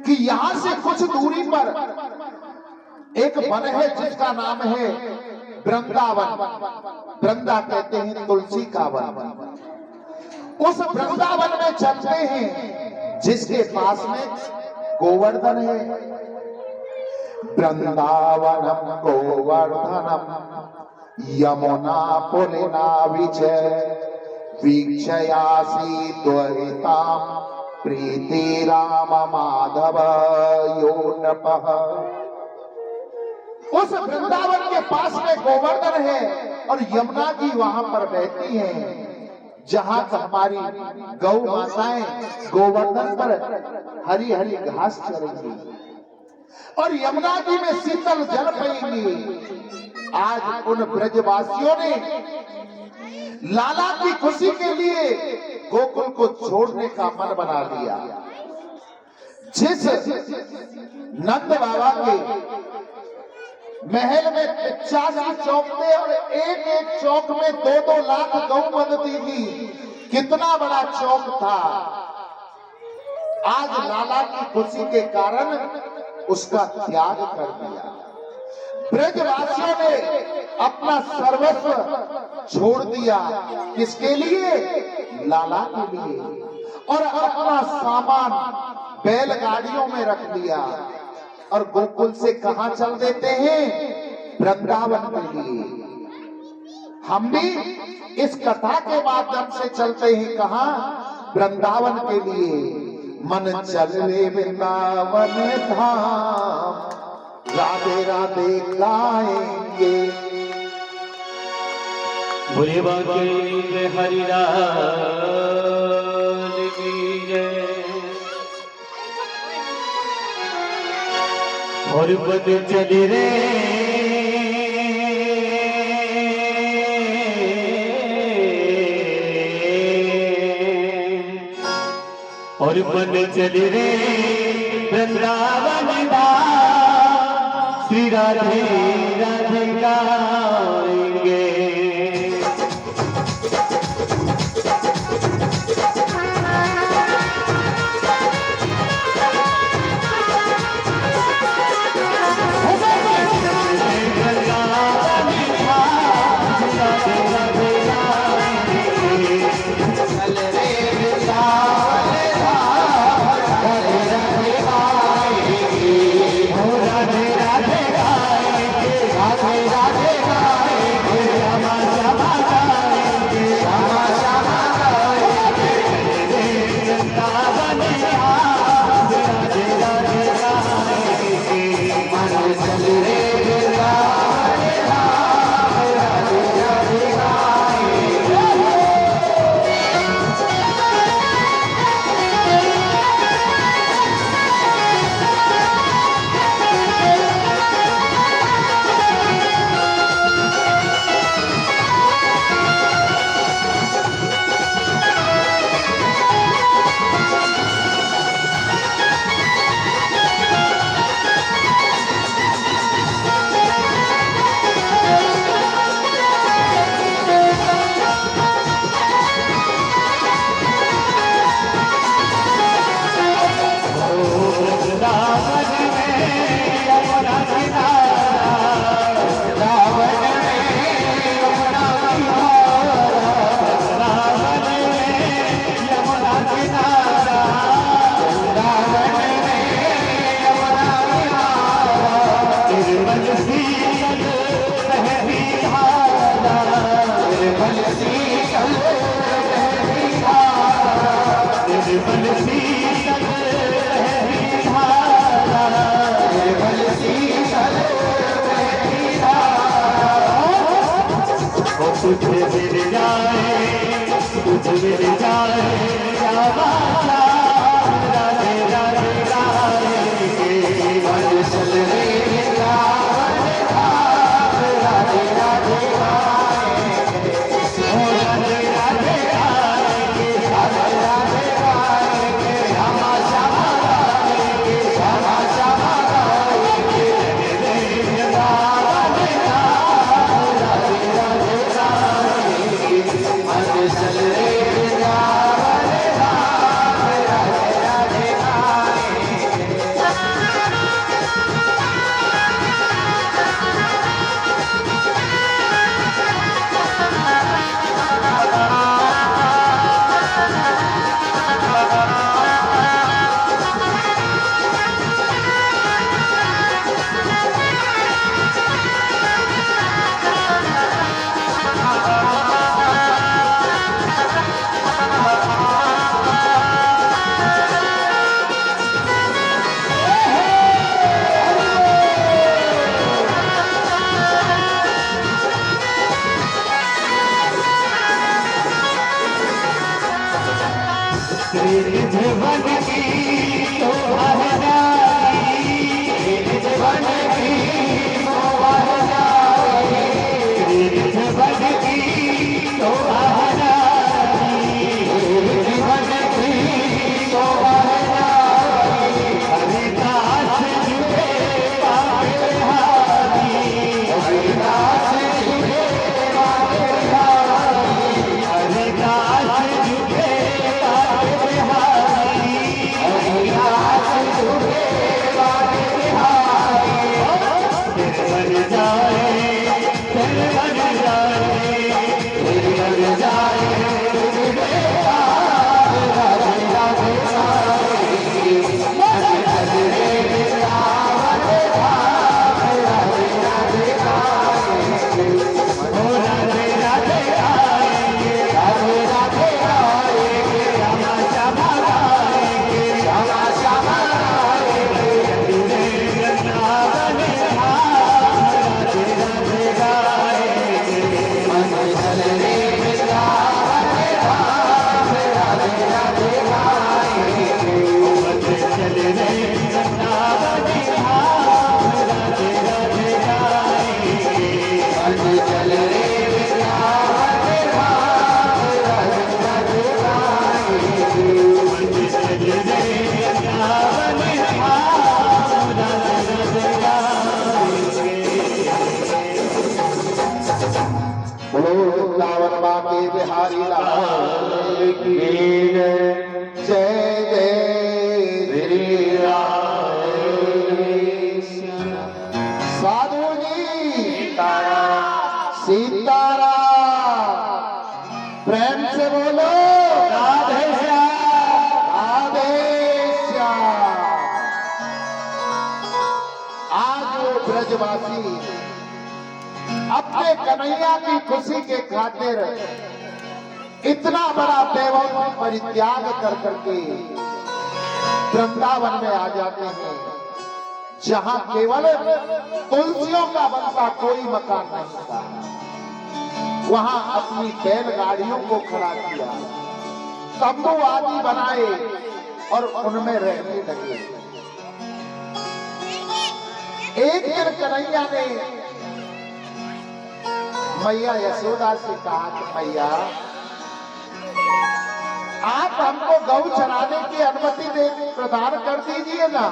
कि यहां से कुछ दूरी पर एक वन है जिसका नाम है वृंदावन। वृंदा कहते हैं तुलसी का वन। उस वृंदावन में चलते हैं जिसके पास में गोवर्धन है। वृंदावनम गोवर्धनम यमुना पुलिना विजय वीक्षयासी त्वरिताम प्रीति राम माधव यो नपः। उस वृंदावन के पास में गोवर्धन है और यमुना जी वहां पर बहती हैं, जहां हमारी गौ माताएं गोवर्धन पर हरी हरी घास चरेंगी और यमुना जी में शीतल जल पिएंगी। आज उन ब्रजवासियों ने लाला की खुशी के लिए गोकुल को छोड़ने का मन बना लिया। जिस नंद बाबा के महल में 50 चौक थे और एक एक चौक में 2-2 लाख गौ बंधती थी, कितना बड़ा चौक था। आज लाला की खुशी के कारण उसका त्याग कर दिया। ब्रजवासियों ने अपना सर्वस्व छोड़ दिया, किसके लिए? लाला के लिए। और अपना सामान बैलगाड़ियों में रख लिया और गोकुल से कहां चल देते हैं? वृंदावन के लिए। हम भी इस कथा के माध्यम से चलते हैं कहां? वृंदावन के लिए। मन चले वृंदावन धाम राधे राधे गाएंगे। बोले बाके हरि लाल की जय। और पद चले रे और पद चले रे वृंदावन धाम श्री राधे राधे गाएंगे। तुझे मिल जाए, तुझे मिल जाए राधे राधे गाएंगे। मन चल रे राधे राधे गाएंगे। ओ राधे राधे गाएंगे, राधे राधे गाएंगे। श्यामा श्यामा गाएंगे, श्यामा श्यामा गाएंगे। राधे राधे मन चल रे बन की शोभा जाई, गिरध बन की शोभा जाई, गिरध बन की शोभा जाई, गिरध बन की शोभा जाई, हरिदास जुगे बाबे हारी, हरिदास जुगे बाबे हारी, हरिदास जुगे बाबे हारी, हरिदास जुगे बाबे हारी, फिर बन जाए, फिर बन जाए, फिर बन जाए, जुगे राधे राधे राधे, राधे रे वृंदावन धाम, राधे राधे आएंगे, ओ राधे राधे आएंगे, राधे राधे आएंगे, श्यामा श्यामा आएंगे, श्यामा श्यामा आएंगे, रे वृंदावन धाम, राधे राधे आएंगे, मन चल रे वृंदावन धाम, राधे राधे आएंगे, मन चल रे वृंदावन धाम, राधे राधे आएंगे, मन चल रे वृंदावन धाम, राधे राधे आएंगे, मन चल रे वृंदावन धाम, राधे राधे आएंगे। बोलो वृंदावन बाके बिहारी लाल की जय जय श्री राधे साधु जी सीताराम प्रेम से बोलो राधे श्याम, राधे श्याम। आज वो ब्रजवासी अपने कन्हैया की खुशी के खातिर इतना बड़ा वैभव परित्याग कर करके वृंदावन में आ जाते हैं, जहां केवल तुलसियों का बनता कोई मकान नहीं था। वहां अपनी बैलगाड़ियों को खड़ा किया, तंबू आदि बनाए और उनमें रहने लगे। एक दिन कन्हैया ने मैया यशोदा से कहा कि मैया आप हमको गौ चराने की अनुमति दे प्रदान कर दीजिए ना।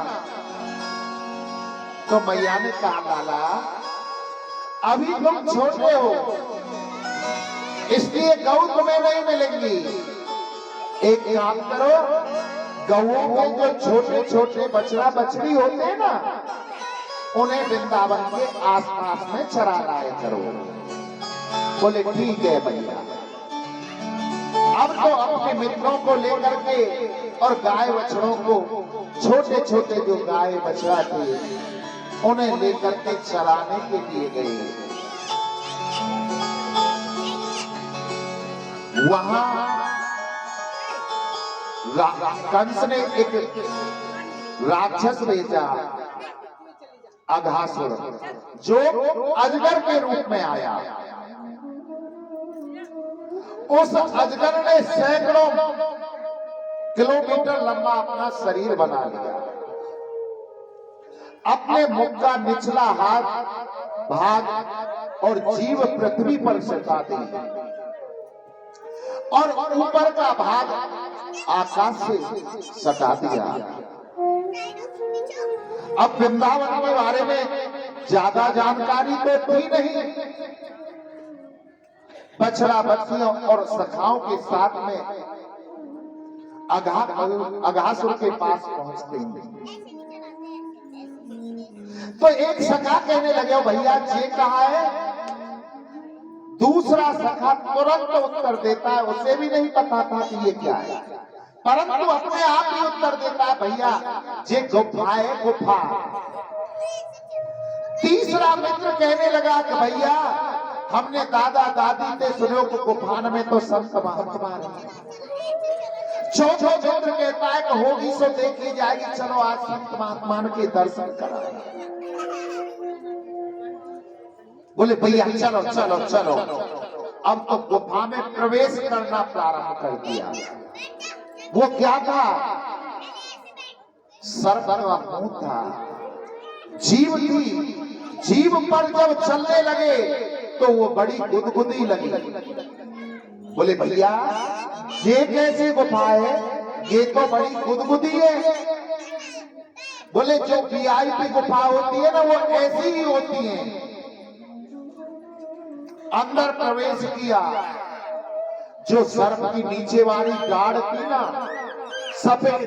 तो मैया ने कहा लाला अभी तुम छोटे हो इसलिए गौ तुम्हें नहीं मिलेंगी। एक काम करो, गौओं के जो छोटे छोटे बछड़ा बछड़ी होते हैं ना, उन्हें वृंदावन के आसपास में चरा लाया करो। बोले ठीक है भैया। अब तो अपने मित्रों को लेकर के और गाय बछड़ों को, छोटे छोटे जो गाय बछड़ा थे उन्हें लेकर के चराने के लिए गए। वहां कंस ने एक राक्षस भेजा, अघासुर, जो अजगर के रूप में आया। उस अजगर ने सैकड़ों किलोमीटर लंबा अपना शरीर बना लिया। अपने मुख का निचला हाथ भाग और जीव पृथ्वी पर सटा दी और ऊपर का भाग आकाश से सटा दिया। अब वृंदावन के बारे में ज्यादा जानकारी तो थी नहीं। बछड़ा बछियों और सखाओं के साथ में अघासुर के पास पहुंचते हैं। तो एक सखा कहने लगे भैया ये कहा है। दूसरा सखा तुरंत उत्तर देता है, उसे भी नहीं पता था कि ये क्या है, परंतु अपने आप ही उत्तर देता है भैया ये गुफा है, गुफा। तीसरा मित्र कहने लगा कि भैया हमने दादा दादी से सुनो कि गुफान में तो संत महात्मा है। चौथो मित्र कहता है कि होगी सो देखी जाएगी, चलो आज संत महात्मा के दर्शन कराएं। बोले भैया चलो चलो चलो। अब तो गुफा में प्रवेश करना प्रारंभ कर दिया। वो क्या था सर्प का मुंह था, जीभ थी। जीभ पर जब चलने लगे तो वो बड़ी गुदगुदी लगी। बोले भैया ये कैसी गुफा है, ये तो बड़ी गुदगुदी है। बोले जो वीआईपी गुफा होती है ना वो ऐसी ही होती है। अंदर प्रवेश किया, जो सर्प की नीचे वाली गाढ़ थी ना, सफेद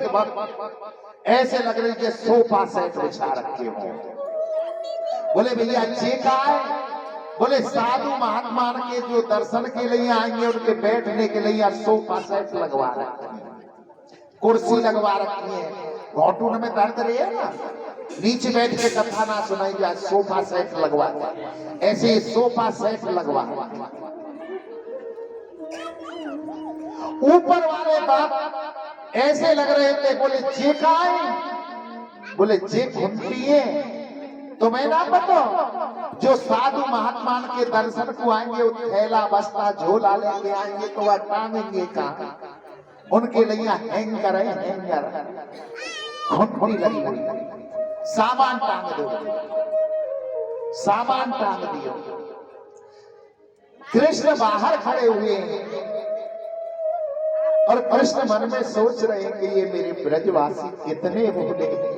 ऐसे लग रही है सोफा सेट बिछा रखे हो। बोले भैया ये क्या है? बोले साधु महात्मा के जो दर्शन के लिए आएंगे उनके बैठने के लिए सोफा सेट लगवा रखे हैं, कुर्सी लगवा रखी है। घोटून में दर्द रही है ना, नीचे बैठ के कथा ना सुनाई जाए, सोफा सेट लगवा, ऐसे सोफा सेट लगवा। ऊपर वाले बाप ऐसे लग रहे थे। बोले जे का है? बोले जे घुमती है तो मैं ना बताओ, जो साधु महात्मा के दर्शन को आएंगे वो थैला बस्ता झोला लेके आएंगे तो वह टांगेंगे कहां? उनके लिए हैंगर है, हैंगर घुमती लगी हुई, सामान टांग दो, सामान टांग दियो। कृष्ण बाहर खड़े हुए हैं और कृष्ण मन में सोच रहे हैं कि ये मेरे ब्रजवासी कितने भोले हैं।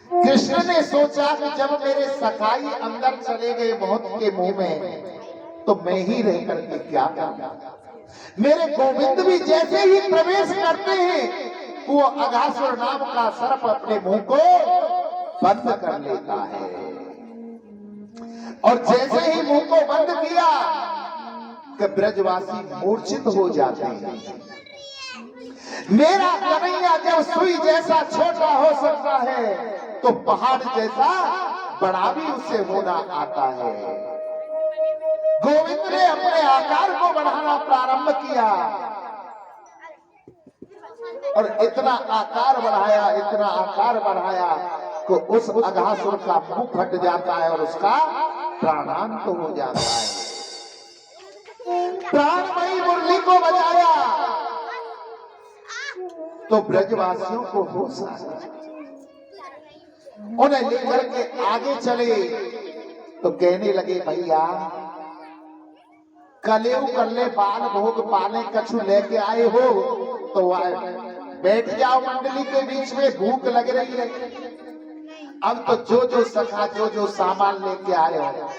कृष्ण ने सोचा कि जब मेरे सखाई अंदर चले गए मौत के मुंह में तो मैं ही रह करके क्या करूंगा। मेरे गोविंद भी जैसे ही प्रवेश करते हैं वो अघासुर नाम का सर्प अपने मुंह को बंद कर लेता है, और जैसे ही मुंह को बंद किया कि ब्रजवासी मूर्छित हो जाते हैं। मेरा कन्हैया जब सुई जैसा छोटा हो सकता है तो पहाड़ जैसा बड़ा भी उसे होना आता है। गोविंद ने अपने आकार को बढ़ाना प्रारंभ किया और इतना आकार बढ़ाया, इतना आकार बढ़ाया कि उस अघासुर का मुंह फट जाता है और उसका प्राणांत हो जाता है। प्राणमयी मुरली को बजाया तो ब्रजवासियों को होश आया। उन्हें लेकर के आगे चले तो कहने लगे भैया कलेऊ कल्ले बाल भोग पाले कछु लेके आए हो तो बैठ जाओ मंडली के बीच में, भूख लग रही है। अब तो जो जो सखा जो जो सामान लेके आए हो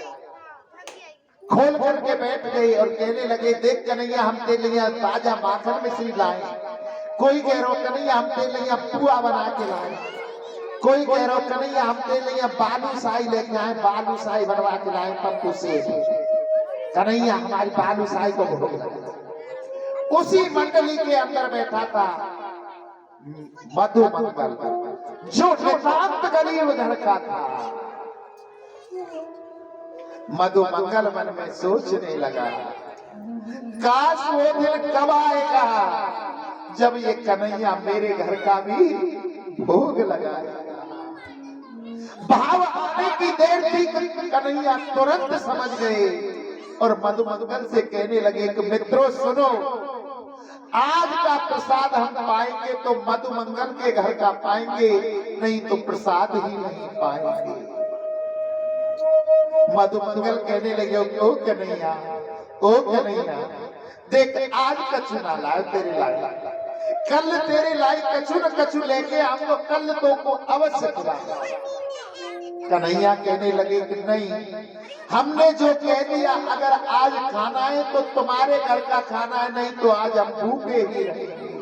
खोल खोल के बैठ गए और कहने लगे देख कन्हैया हम तेरे लिए ताजा माखन मिश्री लाए, कोई कह रहा कन्हैया हम तेरे लिए पुआ बना के लाए, कोई कह रहा कन्हैया हम तेरे लिए बालूशाही लेके आए, बालूशाही बनवा के लाए पप्पू से। कन्हैया हमारी बालूशाही को भोग लगा। उसी मंडली के अंदर बैठा था मधुमंगल, जो नितांत गरीब घर का था। मधुमंगल मन में सोचने लगा काश वो दिन कब आएगा जब ये कन्हैया मेरे घर का भी भोग लगाएगा। भाव आने की देर थी, कन्हैया तुरंत समझ गए और मधुमंगल से कहने लगे कि मित्रों सुनो, आज का प्रसाद हम पाएंगे तो मधुमंगल के घर का पाएंगे, नहीं तो प्रसाद ही नहीं पाएंगे। मधुमंगल कहने लगे ओ कन्हैया, ओ कन्हैया देख आज कछु ना लाए तेरे लाए, कल तेरे लाए कछु न कछु लेके हमको कल तो को अवश्य खिला। कन्हैया कहने लगे कि नहीं, हमने जो कह दिया अगर आज खाना है तो तुम्हारे घर का खाना है, नहीं तो आज हम भूखे ही रहेंगे।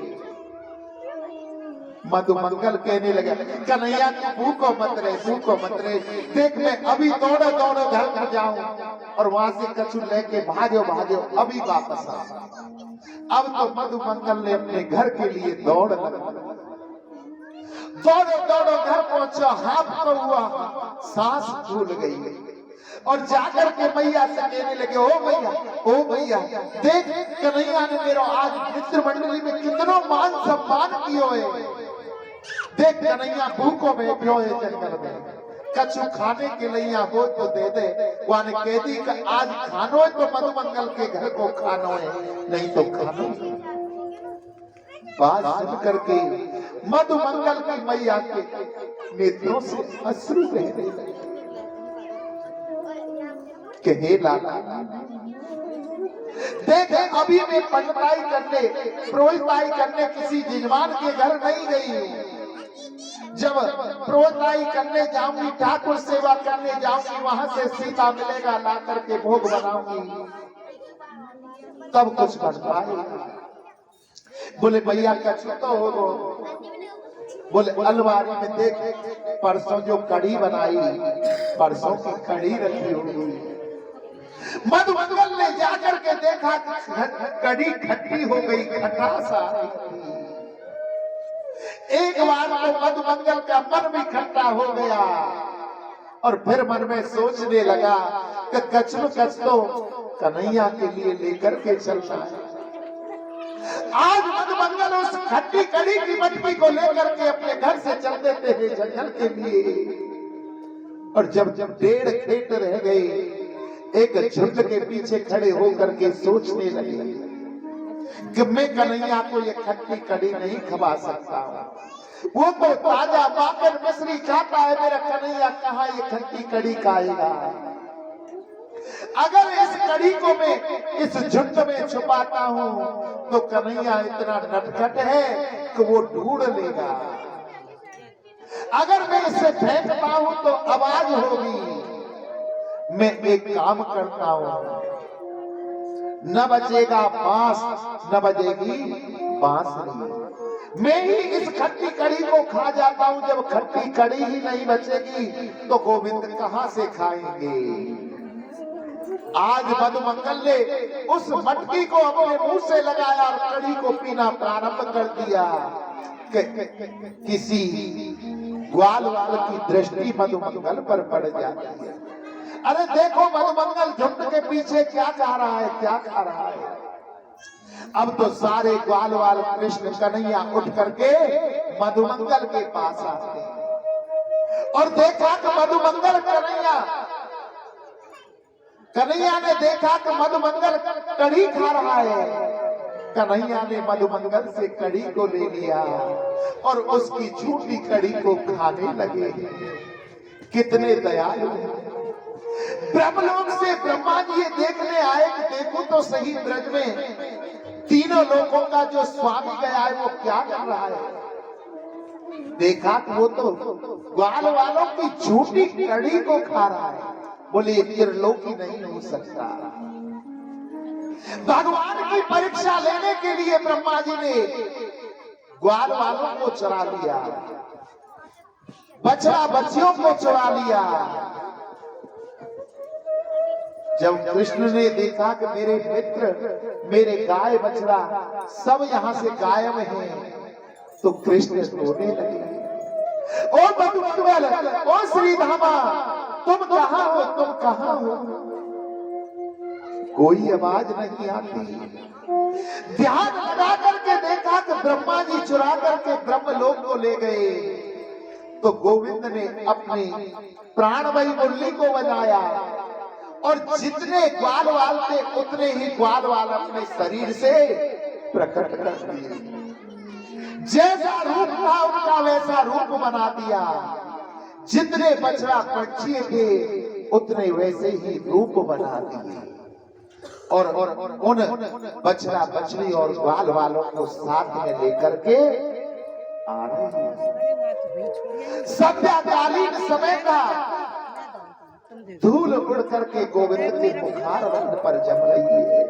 मधुमंगल कहने लगे कन्हैया भूखो मत रहे, भूखो मत रहे, देख मैं अभी दौड़ो दौड़ो घर घर जाऊं और वहां से कछु लेके भागो भागो अभी वापस आओ। अब तो मधुमंगल ने अपने घर के लिए दौड़ लगा, दौड़ो दौड़ो घर पहुंचो, हाँफता हुआ सांस फूल गई और जाकर के मैया से कहने लगे ओ भैया देख कन्हैया ने मेरा आज मित्र मंडली में कितना मान सम्मान कियो है। देख कन्हैया भूखो बैठो है जंगल में, कछु खाने के लिए हो तो दे दे। वाने कह दी कि आज खानो है तो मधुमंगल के घर को खानो है, नहीं तो खानो। बात सुन करके मधुमंगल की मैया के नेत्रों से अश्रु बहने लगे कि हे लाला, देख अभी मैं पंडिताई करने, पुरोहिताई करने किसी यजमान के घर नहीं गई हूं। जब पुरोहिताई करने जाऊंगी, ठाकुर सेवा करने जाऊंगी, वहां से सीता मिलेगा, ला करके भोग बनाऊंगी, तब कुछ बन पाएगा। बोले भैया कछु तो हो। बोले अलमारी में देख, परसों जो कड़ी बनाई, परसों की कड़ी रखी होगी। मधुमंगल ने जाकर के देखा कड़ी खट्टी हो गई, खटास आ रही। एक बार तो मधुमंगल का मन भी खट्टा हो गया और फिर मन में सोचने लगा कि कच तो कन्हैया के लिए लेकर के चलना है। आज मधुमंगल उस खट्टी कड़ी की मटकी को लेकर के अपने घर से चल देते हैं जंगल के लिए। और जब डेढ़ खेत रह गए, एक झुंड के पीछे खड़े होकर के सोचने लगे कि मैं कन्हैया को ये खट्टी कड़ी नहीं खवा सकता हूँ। वो तो ताजा बाकर मिश्री खाता है, मेरा कन्हैया कहाँ ये खट्टी कड़ी खाएगा। अगर इस कड़ी को मैं इस झुंड में छुपाता हूँ तो कन्हैया इतना नटखट है कि वो ढूंढ लेगा। अगर मैं इसे फेंकता हूँ तो आवाज होगी। मैं एक काम करता हूँ, न बचेगा बांस, न बजेगी बांसुरी। मैं ही इस खट्टी कड़ी को खा जाता हूँ। जब खट्टी कड़ी ही नहीं बचेगी तो गोविंद कहाँ से खाएंगे। आज मधुमंगल ने उस मटकी को अपने मुंह से लगाया और कड़ी को पीना प्रारंभ कर दिया। किसी ग्वाल वाल की दृष्टि मधुमंगल पर पड़ जाती है। अरे देखो मधुमंगल झुंड के पीछे क्या खा रहा है, क्या खा रहा है। अब तो सारे ग्वाल वाल कृष्ण कन्हैया उठ करके मधुमंगल के पास आते हैं और देखा कि मधुमंगल कन्हैया ने देखा कि मधुमंगल कड़ी खा रहा है। कन्हैया ने मधुमंगल से कड़ी को ले लिया और उसकी झूठी कड़ी को खाने लगे। कितने दयालु हैं। ब्रह्मलोक से ब्रह्मा जी ये देखने आए कि देखो तो सही ब्रज में तीनों लोगों का जो स्वामी गया है वो क्या कर रहा है। देखा कि वो तो ग्वाल वालों की झूठी कड़ी को खा रहा है। बोले ये त्रिलोकी नहीं हो सकता। भगवान की परीक्षा लेने के लिए ब्रह्मा जी ने ग्वाल वालों को चुरा लिया, बछड़ा बच्चियों को चुरा लिया। जब कृष्ण ने देखा कि मेरे मित्र, मेरे गाय बछड़ा सब यहाँ से गायब हैं, तो कृष्ण रोने लगे। ओ मधुमंगल, ओ श्रीधामा, तुम कहाँ हो, तुम कहाँ हो। कोई आवाज नहीं आती। ध्यान लगा करके देखा कि ब्रह्मा जी चुरा करके ब्रह्मलोक को ले गए। तो गोविंद ने अपनी प्राणमयी मुरली को बजाया और जितने ग्वाल वाल थे उतने ही ग्वाल वाल अपने शरीर से प्रकट कर दिए। जैसा रूप था उनका वैसा रूप बना दिया। जितने बछड़ा पक्षी थे उतने वैसे ही रूप बना दिए और उन बछड़ा बछड़ी और ग्वाल वालों को साथ में लेकर के आ रहे। संध्याकालीन समय का धूल उड़ करके गोविंद के मुखार पर जम रही है।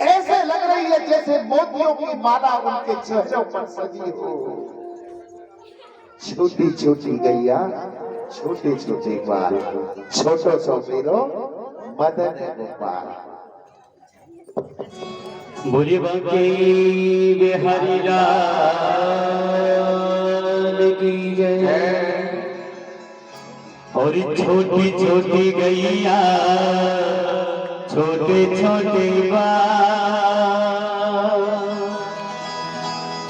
ऐसे लग रही है जैसे मोतियों की माला उनके चेहरों पर सजी हो। छोटी छोटी गैया, छोटे छोटे ग्वाल, छोटो छोटेरो मदन गोपाल। बोलिए बांके बिहारी लाल की जय। और छोटी छोटी गैया, छोटे छोटे ग्वाल,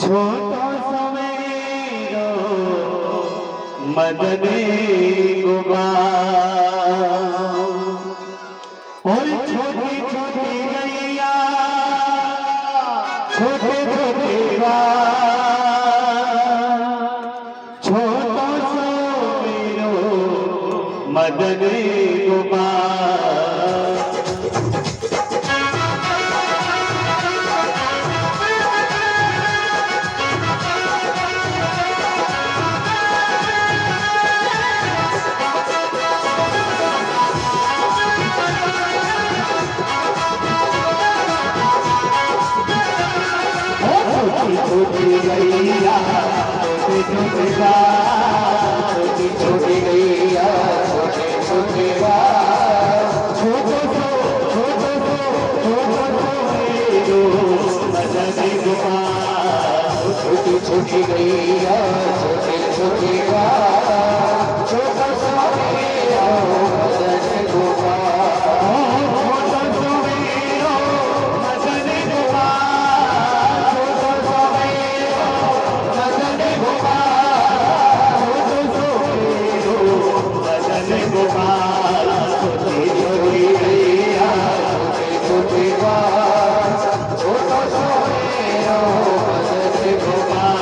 छोटो सवेरो मदन गोपाल। और छोटी छोटी गैया, छोटे छोटे छोटो सो मेरो मदन गोपाल। छोटी गैया छोटे छोटे बाल, छोटी गैया छोटे छोटे बाल, छोटो मेरो मदन गोपाल। छोटी छोटी गैया छोटे छोटे बाल, छोटो सो मेरो मदन गोपाल। छोटो सो मेरो मदन गोपाल, छोटो सो मेरो मदन गोपाल, छोटो सो मेरो मदन गोपाल। छोटी छोटी गैया छोटे छोटे बाल, छोटो सो मेरो मदन गोपाल।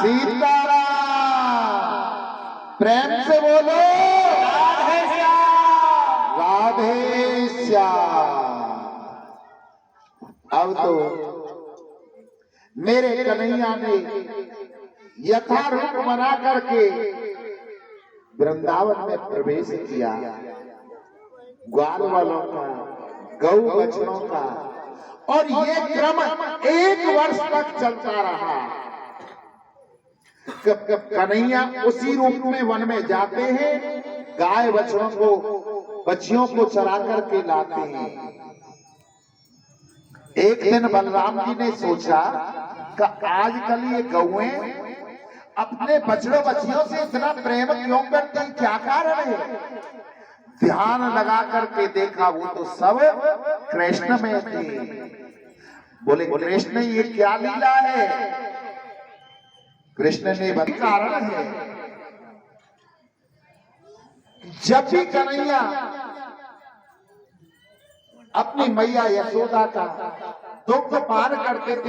सीताराम। प्रेम से बोलो राधे श्याम। राधे श्याम। अब तो मेरे कन्हैया ने यथारूप बना करके वृंदावन में प्रवेश किया। ग्वाल वालों का, गौ बछड़ों का, और ये क्रम 1 वर्ष तक चलता रहा। कन्हैया उसी रूप में वन में जाते हैं, गाय बछड़ों को, बच्चियों को चरा करके लाते हैं। एक दिन बलराम जी ने सोचा कि आजकल ये गौएं अपने बछड़ों बच्चियों से इतना प्रेम क्यों करती हैं, क्या कारण है? ध्यान लगा करके देखा, वो तो सब कृष्ण में थे। बोले कृष्ण ये क्या लीला है? कृष्ण ने बताया कारण है। जब भी कन्हैया अपनी मैया यशोदा का दुग्ध पान करते थे,